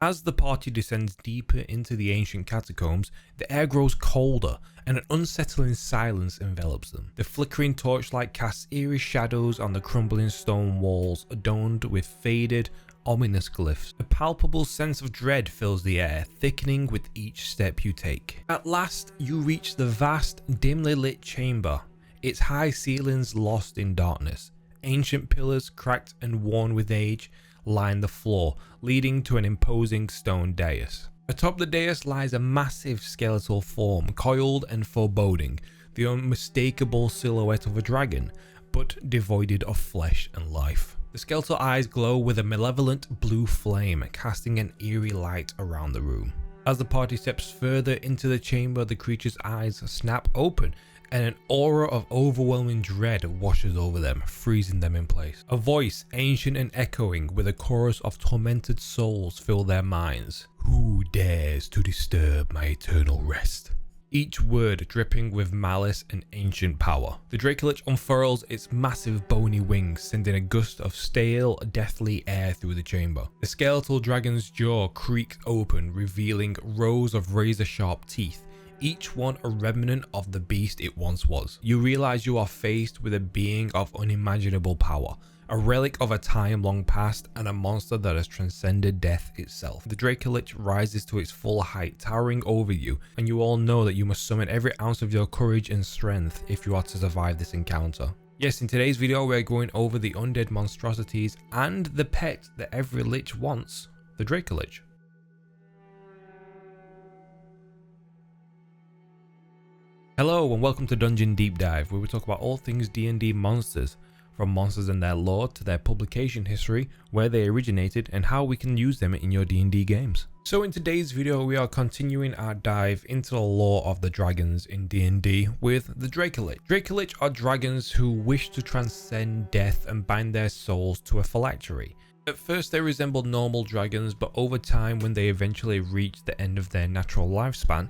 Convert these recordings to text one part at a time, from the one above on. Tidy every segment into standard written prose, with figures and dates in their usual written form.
As the party descends deeper into the ancient catacombs, the air grows colder and an unsettling silence envelops them. The flickering torchlight casts eerie shadows on the crumbling stone walls adorned with faded, ominous glyphs. A palpable sense of dread fills the air, thickening with each step you take. At last, you reach the vast, dimly lit chamber, its high ceilings lost in darkness. Ancient pillars, cracked and worn with age, line the floor, leading to an imposing stone dais. Atop the dais lies a massive skeletal form, coiled and foreboding, the unmistakable silhouette of a dragon, but devoid of flesh and life. The skeletal eyes glow with a malevolent blue flame, casting an eerie light around the room. As the party steps further into the chamber, the creature's eyes snap open, and an aura of overwhelming dread washes over them, freezing them in place. A voice, ancient and echoing, with a chorus of tormented souls fill their minds. Who dares to disturb my eternal rest? Each word dripping with malice and ancient power. The Dracolich unfurls its massive bony wings, sending a gust of stale, deathly air through the chamber. The skeletal dragon's jaw creaks open, revealing rows of razor-sharp teeth, each one a remnant of the beast it once was. You realize you are faced with a being of unimaginable power, a relic of a time long past, and a monster that has transcended death itself. The Dracolich rises to its full height, towering over you, and you all know that you must summon every ounce of your courage and strength if you are to survive this encounter. Yes, in today's video we're going over the undead monstrosities and the pet that every lich wants, the Dracolich. Hello and welcome to Dungeon Deep Dive, where we talk about all things D&D monsters, from monsters and their lore to their publication history, where they originated, and how we can use them in your D&D games. So in today's video we are continuing our dive into the lore of the dragons in D&D with the Dracolich. Dracolich are dragons who wish to transcend death and bind their souls to a phylactery. At first they resemble normal dragons, but over time, when they eventually reach the end of their natural lifespan,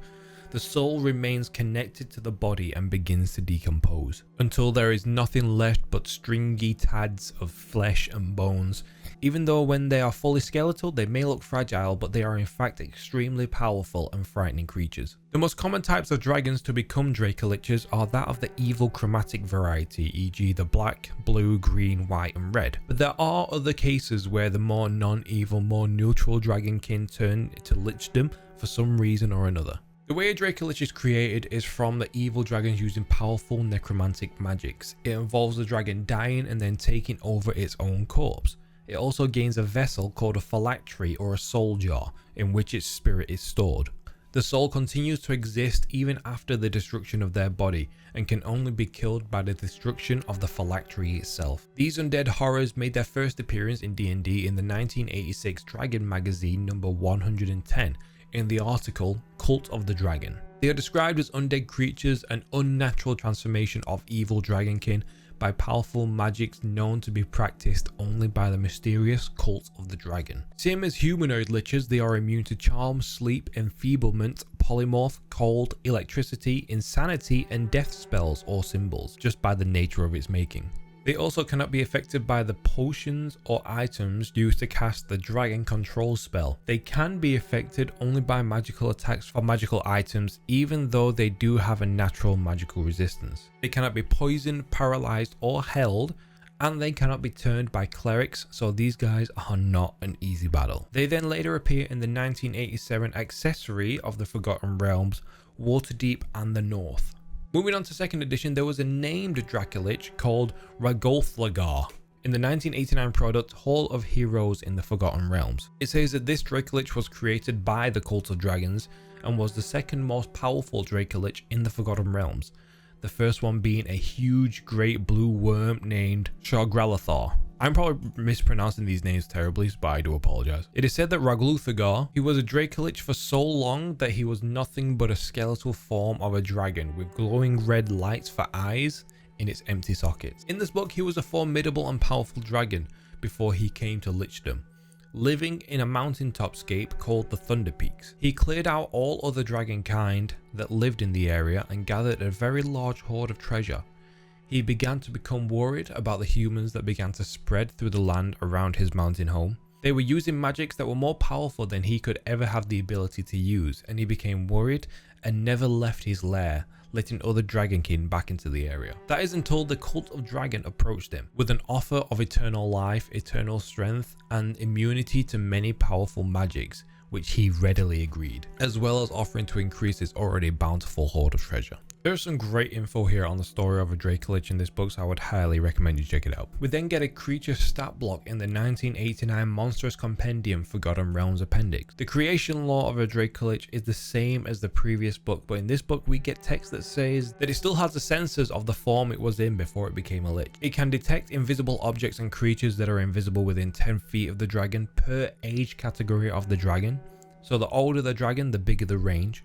the soul remains connected to the body and begins to decompose, until there is nothing left but stringy tads of flesh and bones. Even though when they are fully skeletal they may look fragile, but they are in fact extremely powerful and frightening creatures. The most common types of dragons to become Dracoliches are that of the evil chromatic variety, e.g. the black, blue, green, white and red. But there are other cases where the more non-evil, more neutral dragon can turn to lichdom for some reason or another. The way a Dracolich is created is from the evil dragons using powerful necromantic magics. It involves the dragon dying and then taking over its own corpse. It also gains a vessel called a phylactery or a soul jar, in which its spirit is stored. The soul continues to exist even after the destruction of their body, and can only be killed by the destruction of the phylactery itself. These undead horrors made their first appearance in D&D in the 1986 Dragon magazine number 110, in the article Cult of the Dragon. They are described as undead creatures, an unnatural transformation of evil dragonkin by powerful magics known to be practiced only by the mysterious Cult of the Dragon. Same as humanoid liches, they are immune to charm, sleep, enfeeblement, polymorph, cold, electricity, insanity and death spells or symbols, just by the nature of its making. They also cannot be affected by the potions or items used to cast the dragon control spell. They can be affected only by magical attacks or magical items, even though they do have a natural magical resistance. They cannot be poisoned, paralyzed or held, and they cannot be turned by clerics, so these guys are not an easy battle. They then later appear in the 1987 accessory of the Forgotten Realms, Waterdeep and the North. Moving on to 2nd edition, there was a named Dracolich called Ragolthlagar in the 1989 product Hall of Heroes in the Forgotten Realms. It says that this Dracolich was created by the Cult of Dragons and was the second most powerful Dracolich in the Forgotten Realms, the first one being a huge great blue worm named Shargralathar. I'm probably mispronouncing these names terribly, but I do apologize. It is said that Ragolthlagar, he was a Dracolich for so long that he was nothing but a skeletal form of a dragon with glowing red lights for eyes in its empty sockets. In this book, he was a formidable and powerful dragon before he came to lichdom, living in a mountaintopscape called the Thunder Peaks. He cleared out all other dragon kind that lived in the area and gathered a very large hoard of treasure. He began to become worried about the humans that began to spread through the land around his mountain home. They were using magics that were more powerful than he could ever have the ability to use, and he became worried and never left his lair, letting other dragonkin back into the area. That is until the cult of dragon approached him with an offer of eternal life, eternal strength, and immunity to many powerful magics, which he readily agreed, as well as offering to increase his already bountiful hoard of treasure. There's some great info here on the story of a Dracolich in this book, so I would highly recommend you check it out. We then get a creature stat block in the 1989 Monstrous Compendium Forgotten Realms Appendix. The creation lore of a Dracolich is the same as the previous book, but in this book we get text that says that it still has the senses of the form it was in before it became a lich. It can detect invisible objects and creatures that are invisible within 10 feet of the dragon per age category of the dragon. So the older the dragon, the bigger the range.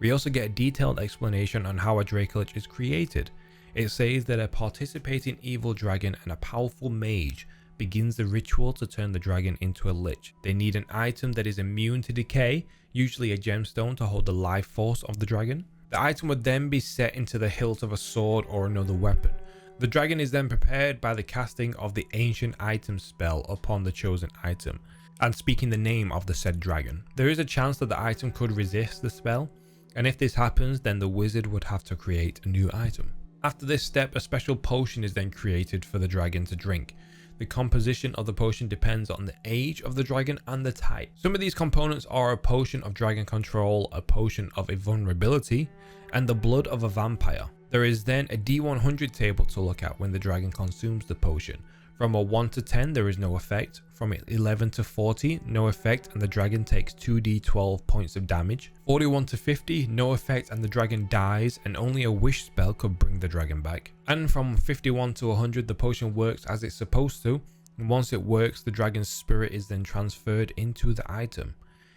We also get a detailed explanation on how a Dracolich is created. It says that a participating evil dragon and a powerful mage begins the ritual to turn the dragon into a lich. They need an item that is immune to decay, usually a gemstone to hold the life force of the dragon. The item would then be set into the hilt of a sword or another weapon. The dragon is then prepared by the casting of the ancient item spell upon the chosen item, and speaking the name of the said dragon. There is a chance that the item could resist the spell, and if this happens, then the wizard would have to create a new item. After this step, a special potion is then created for the dragon to drink. The composition of the potion depends on the age of the dragon and the type. Some of these components are a potion of dragon control, a potion of invulnerability, and the blood of a vampire. There is then a D100 table to look at when the dragon consumes the potion. From a 1 to 10 there is no effect, from 11 to 40 no effect and the dragon takes 2d12 points of damage, 41 to 50 no effect and the dragon dies and only a wish spell could bring the dragon back, and from 51 to 100 the potion works as it's supposed to, and once it works the dragon's spirit is then transferred into the item.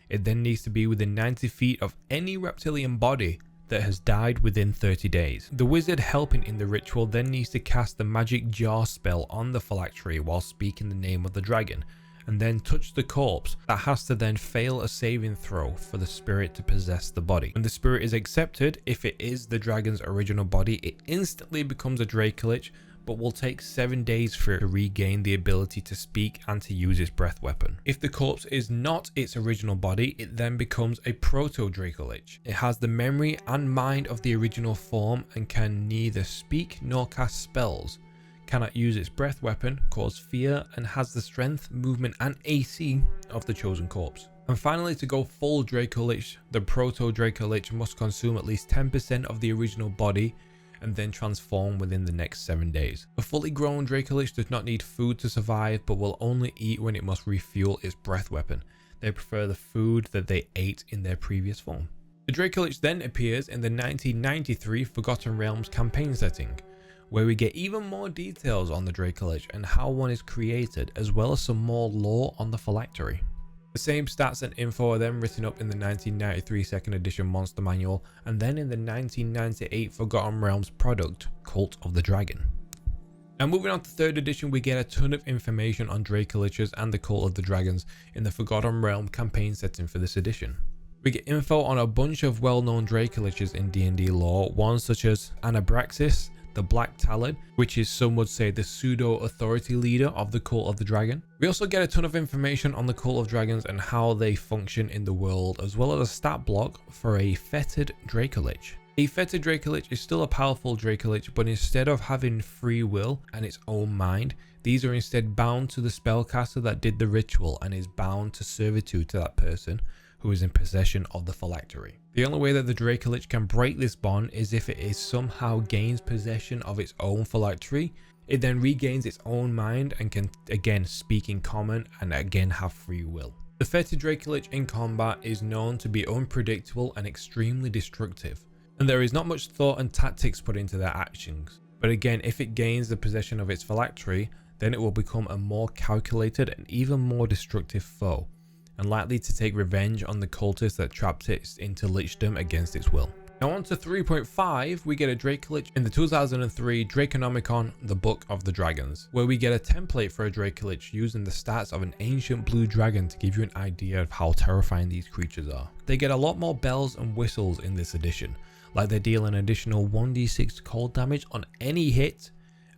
It then needs to be within 90 feet of any reptilian body that has died within 30 days. The wizard helping in the ritual then needs to cast the magic jar spell on the phylactery while speaking the name of the dragon, and then touch the corpse that has to then fail a saving throw for the spirit to possess the body. When the spirit is accepted, if it is the dragon's original body, it instantly becomes a Dracolich, but will take 7 days for it to regain the ability to speak and to use its breath weapon. If the corpse is not its original body, it then becomes a proto-Dracolich. It has the memory and mind of the original form and can neither speak nor cast spells, cannot use its breath weapon, cause fear, and has the strength, movement and AC of the chosen corpse. And finally, to go full Dracolich, the proto-Dracolich must consume at least 10% of the original body and then transform within the next 7 days. A fully grown Dracolich does not need food to survive, but will only eat when it must refuel its breath weapon. They prefer the food that they ate in their previous form. The Dracolich then appears in the 1993 Forgotten Realms campaign setting, where we get even more details on the Dracolich and how one is created, as well as some more lore on the phylactery. The same stats and info are then written up in the 1993 second edition Monster Manual, and then in the 1998 Forgotten Realms product, Cult of the Dragon. Now moving on to 3rd edition, we get a ton of information on Dracoliches and the Cult of the Dragons in the Forgotten Realm campaign setting for this edition. We get info on a bunch of well-known Dracoliches in D&D lore, ones such as Anabraxis, the Black Talon, which is, some would say, the pseudo-authority leader of the Cult of the Dragon. We also get a ton of information on the Cult of Dragons and how they function in the world, as well as a stat block for a fettered Dracolich. A fettered Dracolich is still a powerful Dracolich, but instead of having free will and its own mind, these are instead bound to the spellcaster that did the ritual and is bound to servitude to that person who is in possession of the phylactery. The only way that the Dracolich can break this bond is if it is somehow gains possession of its own phylactery. It then regains its own mind and can again speak in common and again have free will. The fettered Dracolich in combat is known to be unpredictable and extremely destructive, and there is not much thought and tactics put into their actions. But again, if it gains the possession of its phylactery, then it will become a more calculated and even more destructive foe, and likely to take revenge on the cultists that trapped it into lichdom against its will. Now on to 3.5, we get a Dracolich in the 2003 Draconomicon, the Book of the Dragons, where we get a template for a Dracolich using the stats of an ancient blue dragon to give you an idea of how terrifying these creatures are. They get a lot more bells and whistles in this edition, like they deal an additional 1d6 cold damage on any hit,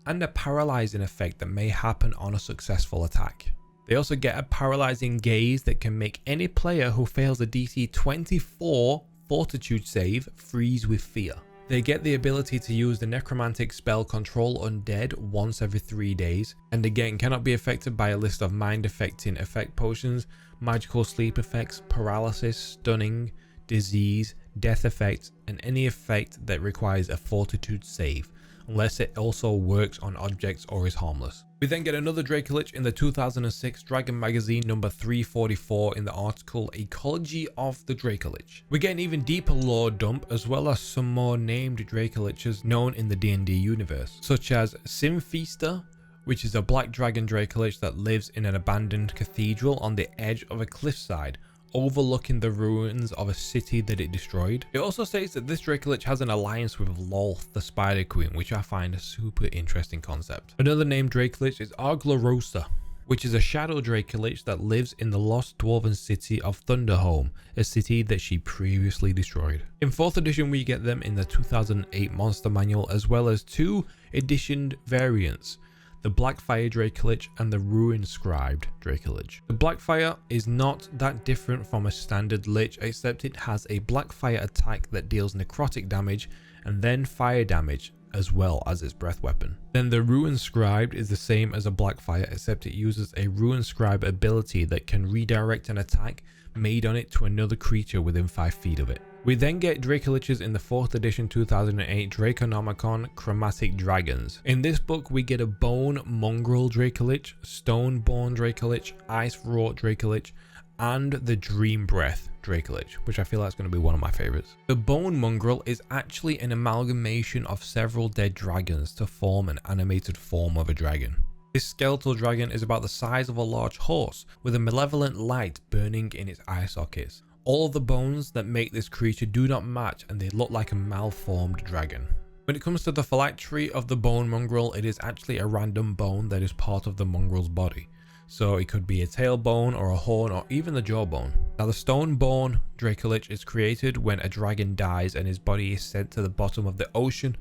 and a paralyzing effect that may happen on a successful attack. They also get a paralyzing gaze that can make any player who fails a DC 24 fortitude save freeze with fear. They get the ability to use the necromantic spell Control Undead once every 3 days, and again cannot be affected by a list of mind affecting effect potions, magical sleep effects, paralysis, stunning, disease, death effects, and any effect that requires a fortitude save, unless it also works on objects or is harmless. We then get another Dracolich in the 2006 Dragon Magazine number 344 in the article Ecology of the Dracolich. We get an even deeper lore dump, as well as some more named Dracoliches known in the D&D universe, such as Simfeaster, which is a black dragon Dracolich that lives in an abandoned cathedral on the edge of a cliffside, overlooking the ruins of a city that it destroyed. It also states that this Dracolich has an alliance with Lolth, the Spider Queen, which I find a super interesting concept. Another named Dracolich is Arglorosa, which is a shadow Dracolich that lives in the lost dwarven city of Thunderhome, a city that she previously destroyed. In 4th edition we get them in the 2008 Monster Manual, as well as 2 editioned variants, the Blackfire Dracolich and the Ruin-Scribed Dracolich. The Blackfire is not that different from a standard Lich, except it has a Blackfire attack that deals necrotic damage and then fire damage, as well as its breath weapon. Then the Ruin-Scribed is the same as a Blackfire, except it uses a Ruin-Scribe ability that can redirect an attack made on it to another creature within 5 feet of it. We then get Dracoliches in the 4th edition 2008 Draconomicon Chromatic Dragons. In this book we get a Bone Mongrel Dracolich, Stoneborn Dracolich, Ice Wrought Dracolich, and the Dream Breath Dracolich, which I feel like is going to be one of my favorites. The Bone Mongrel is actually an amalgamation of several dead dragons to form an animated form of a dragon. This skeletal dragon is about the size of a large horse, with a malevolent light burning in its eye sockets. All of the bones that make this creature do not match, and they look like a malformed dragon. When it comes to the phylactery of the Bone Mongrel, it is actually a random bone that is part of the mongrel's body. So it could be a tailbone or a horn or even the jawbone. Now the Stoneborn Dracolich is created when a dragon dies and his body is sent to the bottom of the ocean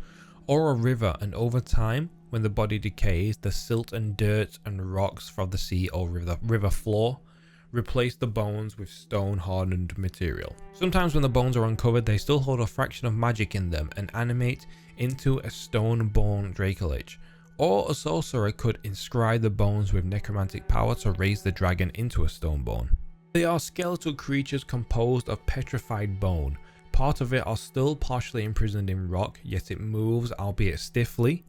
or a river, and over time, when the body decays, the silt and dirt and rocks from the sea or river floor replace the bones with stone hardened material. Sometimes when the bones are uncovered, they still hold a fraction of magic in them and animate into a Stoneborn Dracolich. Or a sorcerer could inscribe the bones with necromantic power to raise the dragon into a Stoneborn. They are skeletal creatures composed of petrified bone. Part of it are still partially imprisoned in rock, yet it moves, albeit stiffly.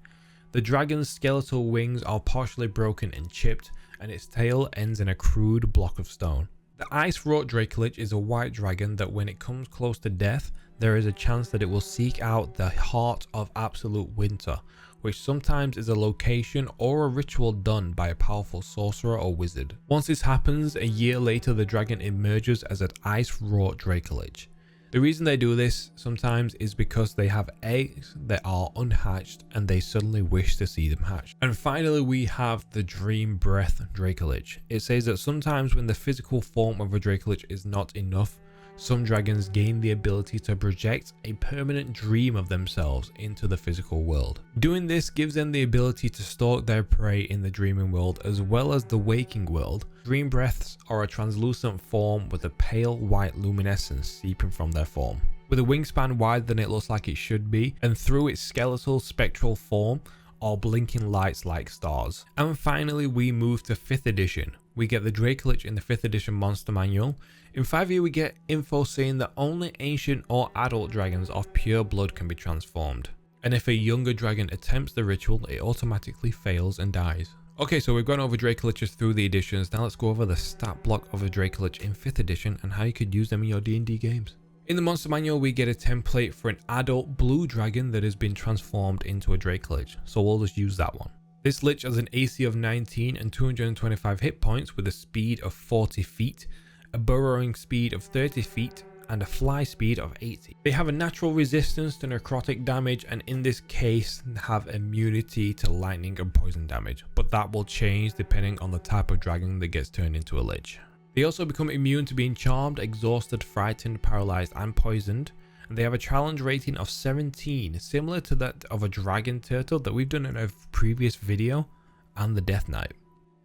The dragon's skeletal wings are partially broken and chipped, and its tail ends in a crude block of stone. The Ice Wrought Dracolich is a white dragon that when it comes close to death, there is a chance that it will seek out the heart of absolute winter, which sometimes is a location or a ritual done by a powerful sorcerer or wizard. Once this happens, a year later the dragon emerges as an Ice Wrought Dracolich. The reason they do this sometimes is because they have eggs that are unhatched and they suddenly wish to see them hatched. And finally we have the Dream Breath Dracolich. It says that sometimes when the physical form of a Dracolich is not enough, some dragons gain the ability to project a permanent dream of themselves into the physical world. Doing this gives them the ability to stalk their prey in the dreaming world as well as the waking world. Dream breaths are a translucent form with a pale white luminescence seeping from their form. With a wingspan wider than it looks like it should be, and through its skeletal spectral form are blinking lights like stars. And finally we move to 5th edition. We get the Dracolich in the 5th edition Monster Manual. In 5e we get info saying that only ancient or adult dragons of pure blood can be transformed. And if a younger dragon attempts the ritual, it automatically fails and dies. Okay, so we've gone over Dracoliches through the editions. Now let's go over the stat block of a Dracolich in 5th edition and how you could use them in your D&D games. In the Monster Manual we get a template for an adult blue dragon that has been transformed into a Dracolich, so we'll just use that one. This Lich has an AC of 19 and 225 hit points with a speed of 40 feet, a burrowing speed of 30 feet, and a fly speed of 80. They have a natural resistance to necrotic damage and in this case have immunity to lightning and poison damage, but that will change depending on the type of dragon that gets turned into a Lich. They also become immune to being charmed, exhausted, frightened, paralyzed, and poisoned. And they have a challenge rating of 17, similar to that of a dragon turtle that we've done in a previous video, and the Death Knight.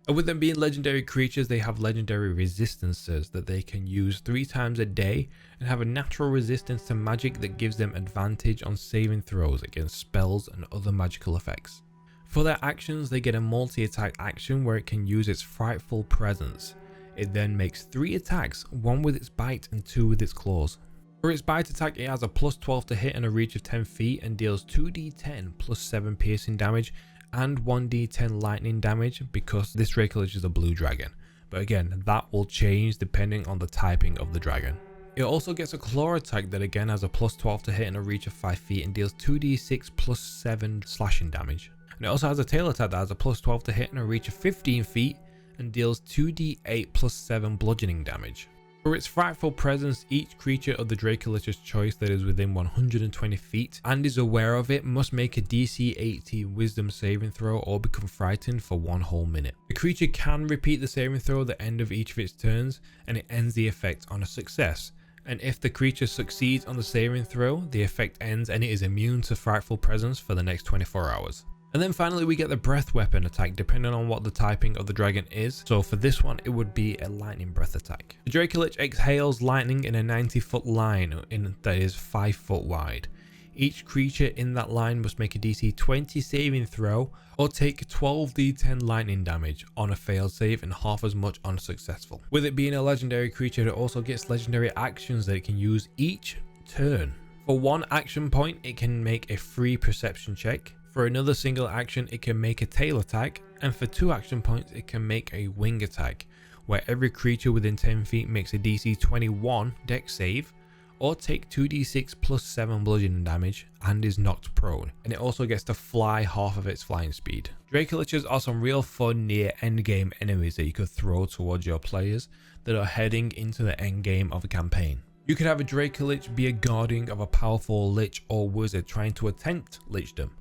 And with them being legendary creatures, they have legendary resistances that they can use 3 times a day and have a natural resistance to magic that gives them advantage on saving throws against spells and other magical effects. For their actions, they get a multi-attack action where it can use its frightful presence. It then makes 3 attacks, 1 with its bite and 2 with its claws. For its bite attack, it has a +12 to hit and a reach of 10 feet and deals 2d10 plus 7 piercing damage and 1d10 lightning damage because this Dracolich is a blue dragon. But again, that will change depending on the typing of the dragon. It also gets a claw attack that again has a +12 to hit and a reach of 5 feet and deals 2d6 plus 7 slashing damage. And it also has a tail attack that has a +12 to hit and a reach of 15 feet and deals 2d8 plus 7 bludgeoning damage. For its frightful presence, each creature of the Dracolich's choice that is within 120 feet and is aware of it must make a DC 18 wisdom saving throw or become frightened for 1 whole minute. The creature can repeat the saving throw at the end of each of its turns and it ends the effect on a success. And if the creature succeeds on the saving throw, the effect ends and it is immune to frightful presence for the next 24 hours. And then finally we get the breath weapon attack depending on what the typing of the dragon is. So for this one it would be a lightning breath attack. The Dracolich exhales lightning in a 90-foot line that is 5 foot wide. Each creature in that line must make a DC 20 saving throw or take 12d10 lightning damage on a failed save and half as much on a successful. With it being a legendary creature, it also gets legendary actions that it can use each turn. For 1 action point it can make a free perception check. For another single action it can make a tail attack, and for 2 action points it can make a wing attack, where every creature within 10 feet makes a DC 21 dex save, or take 2d6 plus 7 bludgeoning damage and is knocked prone, and it also gets to fly half of its flying speed. Dracoliches are some real fun near endgame enemies that you could throw towards your players that are heading into the endgame of a campaign. You could have a Dracolich be a guardian of a powerful lich or wizard trying to attempt lichdom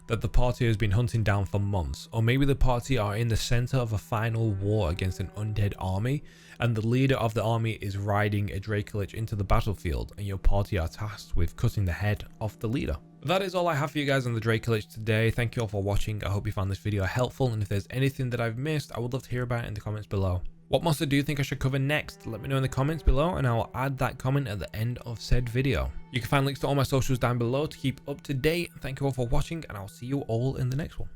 that the party has been hunting down for months, or maybe the party are in the center of a final war against an undead army and the leader of the army is riding a Dracolich into the battlefield and your party are tasked with cutting the head off the leader. That is all I have for you guys on the Dracolich today. Thank you all for watching. I hope you found this video helpful, and if there's anything that I've missed, I would love to hear about it in the comments below. What monster do you think I should cover next? Let me know in the comments below and I will add that comment at the end of said video. You can find links to all my socials down below to keep up to date. Thank you all for watching and I'll see you all in the next one.